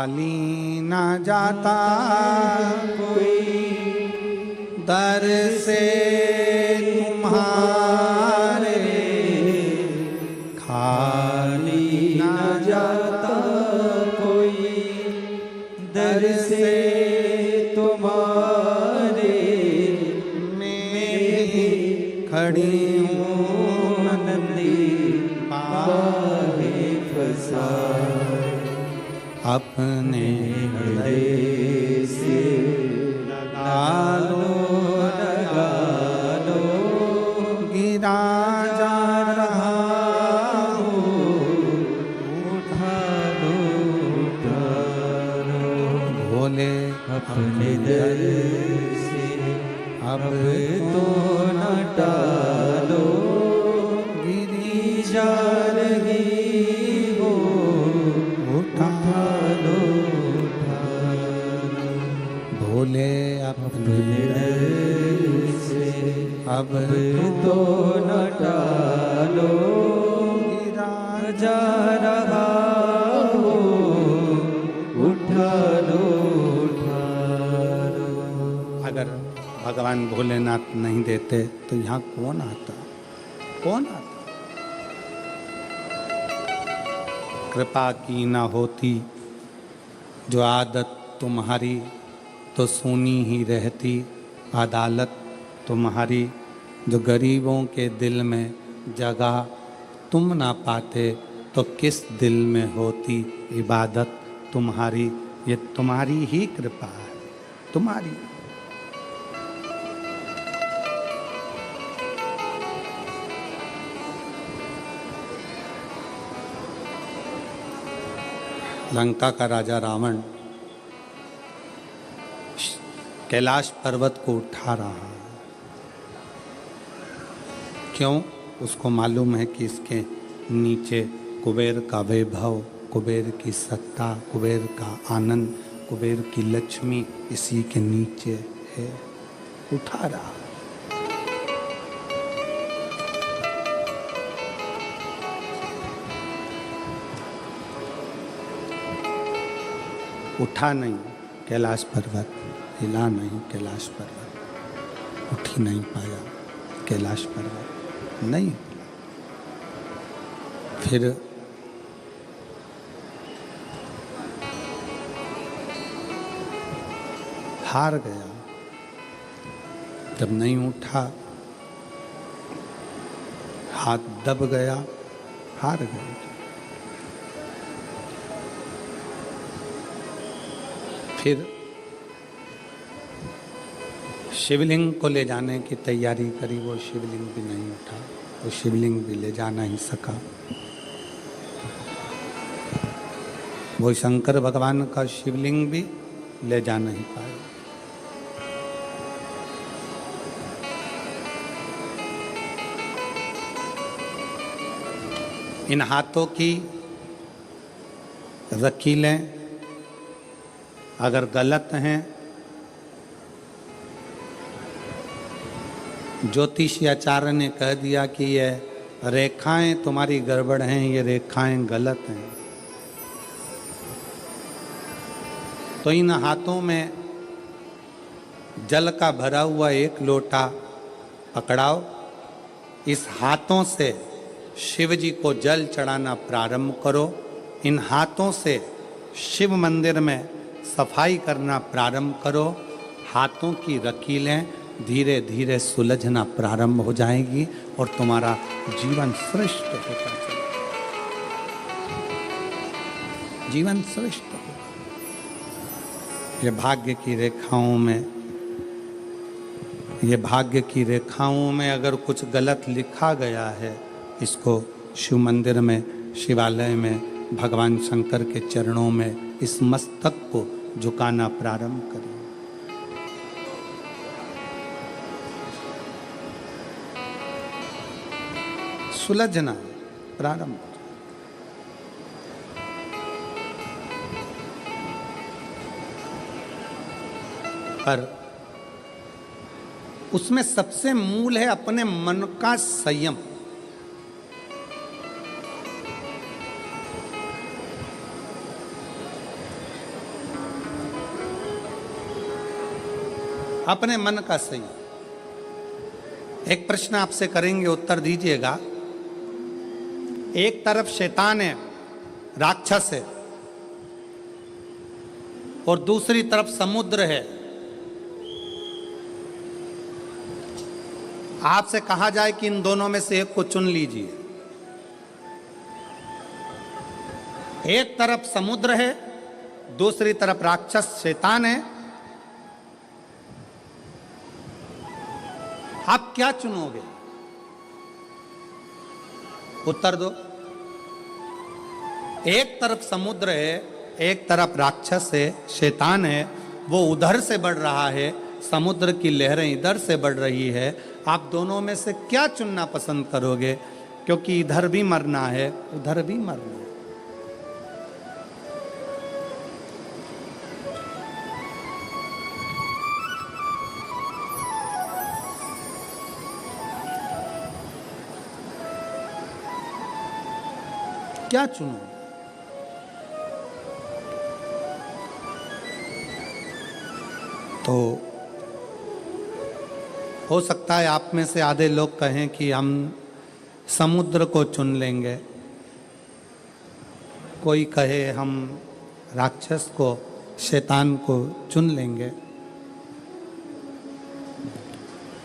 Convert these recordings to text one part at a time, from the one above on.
खाली ना जाता कोई दर से तुम्हारे, खाली ना जाता कोई दर से तुम्हारे, मैं भी खड़ी हूँ नंदी पाहे फसाए, अपने हृदय से लगा लो गिरा जा रहा हूँ, उठा लो भोले अपने दर से अब तो न टालो, गिरी जा रही हो, उठा लो भोले अपने दर से अब तो न टालो, गिरा जा रहा हो, उठा लो अगर भगवान भोलेनाथ नहीं देते तो यहाँ कौन आता, कौन आता? कृपा की ना होती जो आदत तुम्हारी, तो सुनी ही रहती अदालत तुम्हारी। जो गरीबों के दिल में जगह तुम ना पाते, तो किस दिल में होती इबादत तुम्हारी। ये तुम्हारी ही कृपा है, तुम्हारी। लंका का राजा रावण कैलाश पर्वत को उठा रहा है। क्यों? उसको मालूम है कि इसके नीचे कुबेर का वैभव, कुबेर की सत्ता, कुबेर का आनंद, कुबेर की लक्ष्मी इसी के नीचे है। उठा रहा। उठा नहीं कैलाश पर्वत, हिला नहीं कैलाश पर्वत, उठ ही नहीं पाया कैलाश पर्वत, नहीं। फिर हार गया। जब नहीं उठा, हाथ दब गया, हार गया। फिर शिवलिंग को ले जाने की तैयारी करी, वो शिवलिंग भी नहीं उठा, वो शिवलिंग भी ले जा नहीं सका। वो शंकर भगवान का शिवलिंग भी ले जा नहीं पाए। इन हाथों की रकीलें अगर गलत हैं, ज्योतिषी आचार्य ने कह दिया कि ये रेखाएं तुम्हारी गड़बड़ हैं, ये रेखाएं गलत हैं, तो इन हाथों में जल का भरा हुआ एक लोटा पकड़ाओ। इस हाथों से शिव जी को जल चढ़ाना प्रारंभ करो। इन हाथों से शिव मंदिर में सफाई करना प्रारंभ करो। हाथों की रकीलें धीरे धीरे सुलझना प्रारंभ हो जाएगी और तुम्हारा जीवन श्रेष्ठ होता चलेगा, जीवन श्रेष्ठ होगा। ये भाग्य की रेखाओं में, ये भाग्य की रेखाओं में अगर कुछ गलत लिखा गया है, इसको शिव मंदिर में, शिवालय में, भगवान शंकर के चरणों में इस मस्तक को झुकाना प्रारंभ करें। सुलझना प्रारंभ। पर उसमें सबसे मूल है अपने मन का संयम। अपने मन का सही। एक प्रश्न आपसे करेंगे, उत्तर दीजिएगा। एक तरफ शैतान है, राक्षस है, और दूसरी तरफ समुद्र है। आपसे कहा जाए कि इन दोनों में से एक को चुन लीजिए। एक तरफ समुद्र है, दूसरी तरफ राक्षस शैतान है, आप क्या चुनोगे? उत्तर दो। एक तरफ समुद्र है, एक तरफ राक्षस है, शैतान है, वो उधर से बढ़ रहा है, समुद्र की लहरें इधर से बढ़ रही है। आप दोनों में से क्या चुनना पसंद करोगे? क्योंकि इधर भी मरना है, उधर भी मरना है। क्या चुनो? तो हो सकता है आप में से आधे लोग कहें कि हम समुद्र को चुन लेंगे, कोई कहे हम राक्षस को, शैतान को चुन लेंगे।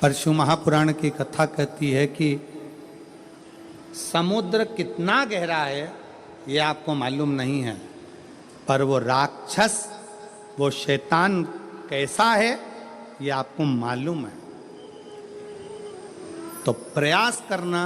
परशु महापुराण की कथा कहती है कि समुद्र कितना गहरा है ये आपको मालूम नहीं है, पर वो राक्षस, वो शैतान कैसा है ये आपको मालूम है। तो प्रयास करना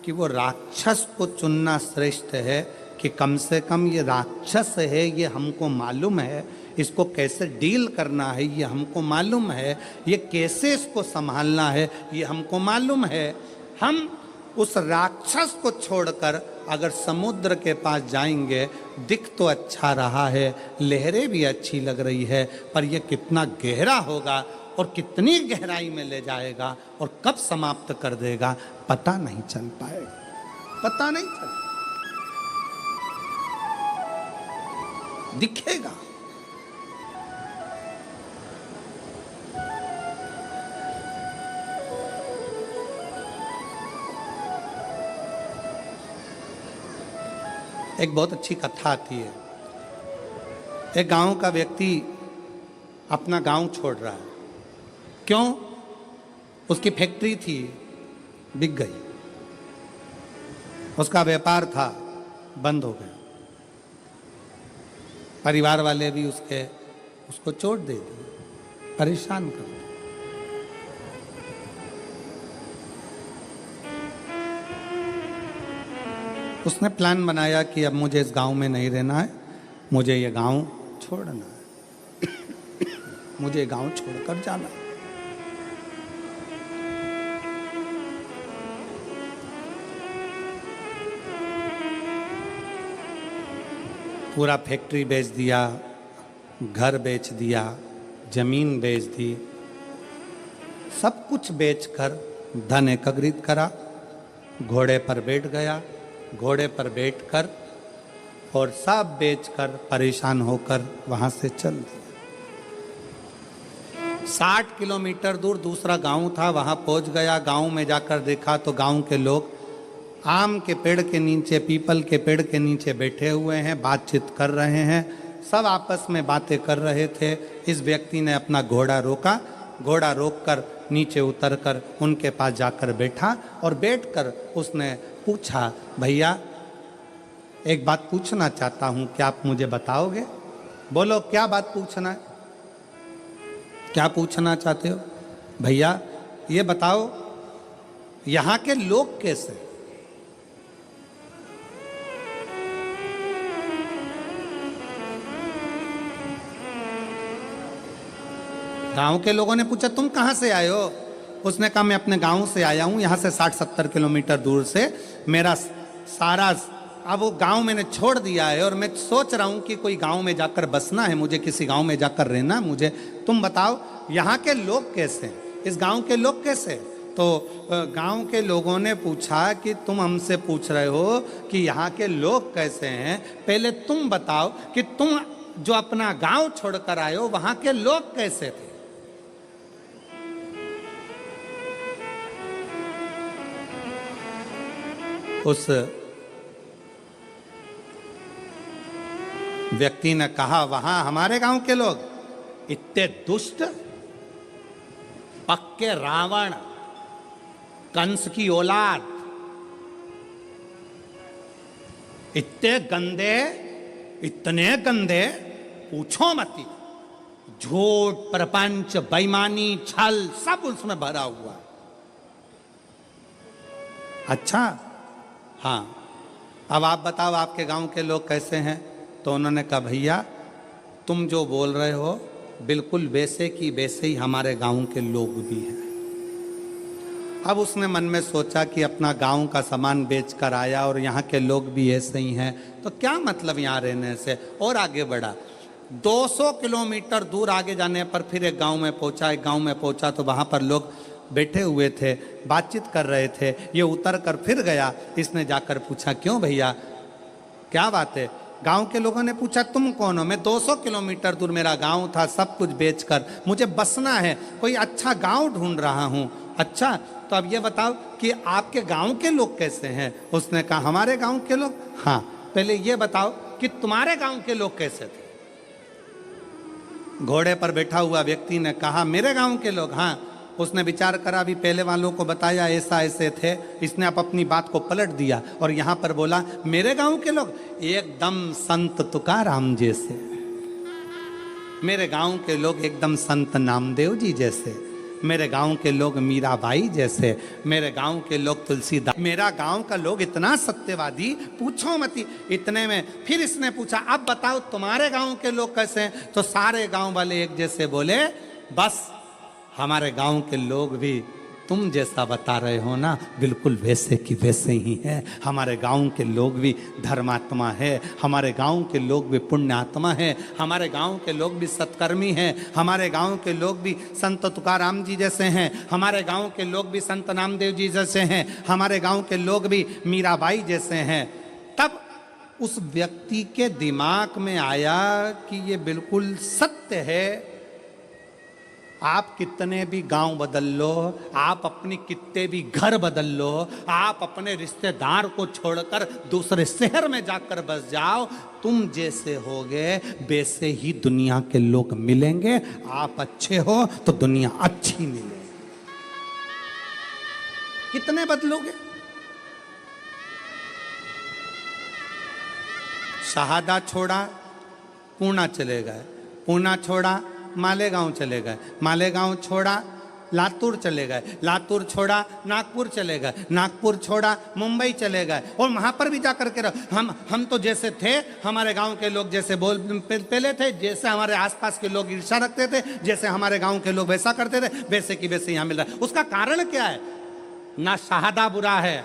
कि वो राक्षस को चुनना श्रेष्ठ है, कि कम से कम ये राक्षस है, ये हमको मालूम है, इसको कैसे डील करना है ये हमको मालूम है, ये कैसे इसको संभालना है ये हमको मालूम है। हम उस राक्षस को छोड़कर अगर समुद्र के पास जाएंगे, दिख तो अच्छा रहा है, लहरें भी अच्छी लग रही है, पर यह कितना गहरा होगा और कितनी गहराई में ले जाएगा और कब समाप्त कर देगा पता नहीं चल पाएगा, पता नहीं चल दिखेगा। एक बहुत अच्छी कथा आती है। एक गांव का व्यक्ति अपना गांव छोड़ रहा है। क्यों? उसकी फैक्ट्री थी, बिक गई, उसका व्यापार था, बंद हो गया, परिवार वाले भी उसको चोट दे दी, परेशान कर दिया। उसने प्लान बनाया कि अब मुझे इस गांव में नहीं रहना है, मुझे ये गांव छोड़ना है, मुझे गांव छोड़कर जाना है। पूरा फैक्ट्री बेच दिया, घर बेच दिया, जमीन बेच दी, सब कुछ बेचकर धन एकत्रित करा, घोड़े पर बैठ गया, घोड़े पर बैठकर और सब बेचकर परेशान होकर वहां से चल दिया। 60 किलोमीटर दूर दूसरा गांव था, वहां पहुंच गया। गांव में जाकर देखा तो गांव के लोग आम के पेड़ के नीचे, पीपल के पेड़ के नीचे बैठे हुए हैं, बातचीत कर रहे हैं, सब आपस में बातें कर रहे थे। इस व्यक्ति ने अपना घोड़ा रोका, घोड़ा रोककर नीचे उतरकर उनके पास जाकर बैठा और बैठकर उसने पूछा, भैया एक बात पूछना चाहता हूं, क्या आप मुझे बताओगे? बोलो क्या बात पूछना है, क्या पूछना चाहते हो? भैया ये बताओ यहां के लोग कैसे? गांव के लोगों ने पूछा तुम कहां से आए हो? उसने कहा मैं अपने गांव से आया हूं, यहां से 60-70 किलोमीटर दूर से। मेरा सारा अब वो गांव मैंने छोड़ दिया है और मैं सोच रहा हूं कि कोई गांव में जाकर बसना है, मुझे किसी गांव में जाकर रहना मुझे। तुम बताओ यहाँ के लोग कैसे हैं, इस गांव के लोग कैसे हैं? तो गांव के लोगों ने पूछा कि तुम हमसे पूछ रहे हो कि यहाँ के लोग कैसे हैं, पहले तुम बताओ कि तुम जो अपना गांव छोड़कर आए हो वहाँ के लोग कैसे थे। उस व्यक्ति ने कहा, वहां हमारे गांव के लोग इतने दुष्ट, पक्के रावण, कंस की औलाद, इतने गंदे पूछो मती। झूठ, प्रपंच, बेईमानी, छल सब उसमें भरा हुआ। अच्छा, हाँ, अब आप बताओ आपके गांव के लोग कैसे हैं? तो उन्होंने कहा, भैया तुम जो बोल रहे हो बिल्कुल वैसे की वैसे ही हमारे गांव के लोग भी हैं। अब उसने मन में सोचा कि अपना गांव का सामान बेच कर आया और यहाँ के लोग भी ऐसे ही हैं, तो क्या मतलब यहाँ रहने से, और आगे बढ़ा। 200 किलोमीटर दूर आगे जाने पर फिर एक गांव में पहुंचा। एक गांव में पहुंचा तो वहाँ पर लोग बैठे हुए थे, बातचीत कर रहे थे। ये उतर कर फिर गया। इसने जाकर पूछा, क्यों भैया, क्या बात है? गांव के लोगों ने पूछा, तुम कौन हो? मैं 200 किलोमीटर दूर मेरा गांव था, सब कुछ बेचकर मुझे बसना है, कोई अच्छा गांव ढूंढ रहा हूं। अच्छा, तो अब ये बताओ कि आपके गांव के लोग कैसे हैं? उसने कहा, हमारे गांव के लोग? हाँ, पहले ये बताओ कि तुम्हारे गांव के लोग कैसे थे? घोड़े पर बैठा हुआ व्यक्ति ने कहा, मेरे गांव के लोग? हाँ। उसने विचार करा, भी पहले वालों को बताया ऐसा ऐसे थे, इसने अब अपनी बात को पलट दिया और यहाँ पर बोला, मेरे गांव के लोग एकदम संत तुकाराम जैसे, मेरे गांव के लोग एकदम संत नामदेव जी जैसे, मेरे गांव के लोग मीराबाई जैसे, मेरे गांव के लोग तुलसीदास, मेरा गांव का लोग इतना सत्यवादी, पूछो मती। इतने में फिर इसने पूछा, अब बताओ तुम्हारे गांव के लोग कैसे हैं? तो सारे गांव वाले एक जैसे बोले, बस हमारे गांव के लोग भी तुम जैसा बता रहे हो ना, बिल्कुल वैसे की वैसे ही है। हमारे गांव के लोग भी धर्मात्मा है, हमारे गांव के लोग भी पुण्यात्मा है, हमारे गांव के लोग भी सत्कर्मी हैं, हमारे गांव के लोग भी संत तुकाराम जी जैसे हैं, हमारे गांव के लोग भी संत नामदेव जी जैसे हैं, हमारे गांव के लोग भी मीराबाई जैसे हैं। तब उस व्यक्ति के दिमाग में आया कि ये बिल्कुल सत्य है। आप कितने भी गांव बदल लो, आप अपनी कितने भी घर बदल लो, आप अपने रिश्तेदार को छोड़कर दूसरे शहर में जाकर बस जाओ, तुम जैसे होगे वैसे ही दुनिया के लोग मिलेंगे। आप अच्छे हो तो दुनिया अच्छी मिलेगी। कितने बदलोगे? शहादा छोड़ा, पूना चले गए, पूना छोड़ा, मालेगांव चले गए, मालेगांव छोड़ा, लातूर चले गए, लातूर छोड़ा, नागपुर चले गए, नागपुर छोड़ा, मुंबई चले गए। और वहाँ पर भी जाकर के हम तो जैसे थे, हमारे गांव के लोग जैसे पहले थे, जैसे हमारे आसपास के लोग ईर्ष्या रखते थे, जैसे हमारे गांव के लोग वैसा करते थे, वैसे की वैसे यहाँ मिल रहा है। उसका कारण क्या है? ना शहादा बुरा है,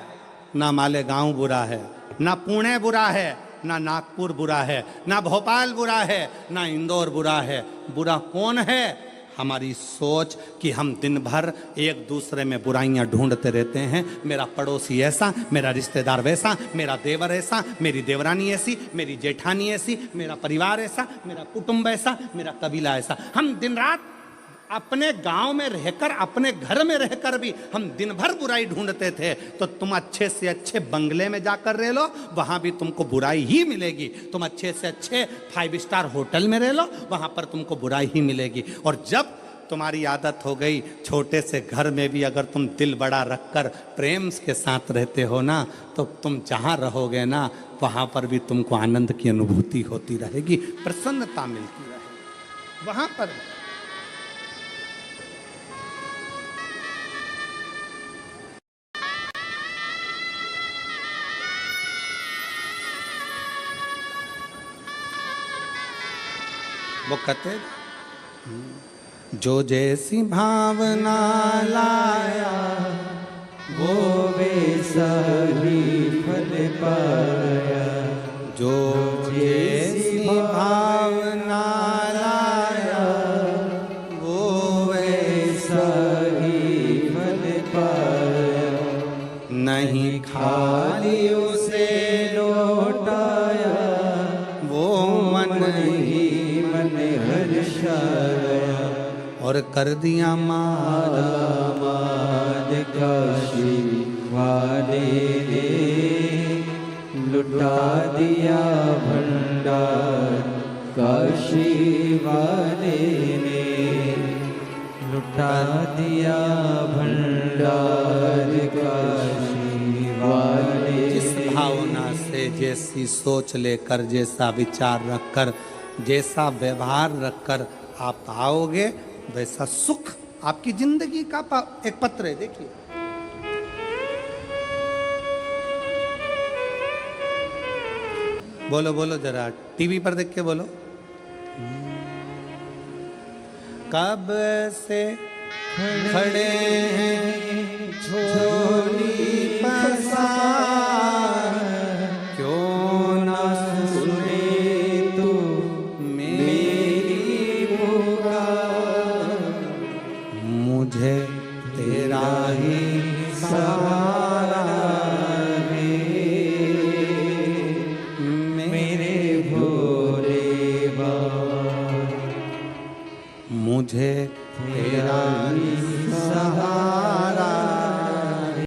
ना मालेगांव बुरा है, ना पुणे बुरा है, ना नागपुर बुरा है, ना भोपाल बुरा है, ना इंदौर बुरा है। बुरा कौन है? हमारी सोच कि हम दिन भर एक दूसरे में बुराइयां ढूंढते रहते हैं। मेरा पड़ोसी ऐसा, मेरा रिश्तेदार वैसा, मेरा देवर ऐसा, मेरी देवरानी ऐसी, मेरी जेठानी ऐसी, मेरा परिवार ऐसा, मेरा कुटुंब ऐसा, मेरा कबीला ऐसा। हम दिन रात अपने गांव में रहकर, अपने घर में रहकर भी हम दिन भर बुराई ढूंढते थे। तो तुम अच्छे से अच्छे बंगले में जाकर रह लो, वहां भी तुमको बुराई ही मिलेगी। तुम अच्छे से अच्छे 5 स्टार होटल में रह लो, वहां पर तुमको बुराई ही मिलेगी। और जब तुम्हारी आदत हो गई, छोटे से घर में भी अगर तुम दिल बड़ा रखकर प्रेम के साथ रहते हो ना, तो तुम जहाँ रहोगे ना, वहाँ पर भी तुमको आनंद की अनुभूति होती रहेगी, प्रसन्नता मिलती रहेगी वहाँ पर। वो कहते, जो जैसी भावना लाया वो वैसा ही फल पाया, जो जैसी भावना लाया वो वैसा ही फल पाया। नहीं खाली उसे लौटाया, वो मन ही मन हर्षाया। और कर दिया माला माल काशी वाले रे। लुटा दिया भंडार काशी वाले ने, लुटा दिया भंडार काशी वाले। जिस भावना से, जैसी सोच लेकर, जैसा विचार रखकर, जैसा व्यवहार रखकर आप आओगे, वैसा सुख आपकी जिंदगी का एक पत्र है। देखिए, बोलो बोलो जरा, टीवी पर देख के बोलो। कब से खड़े हैं झोली पसार, क्यों ना सुने तू मेरी पुकार, मुझे तेरा ही सहारा है, मेरे भोले बाबा, मुझे तेरा ही सहारा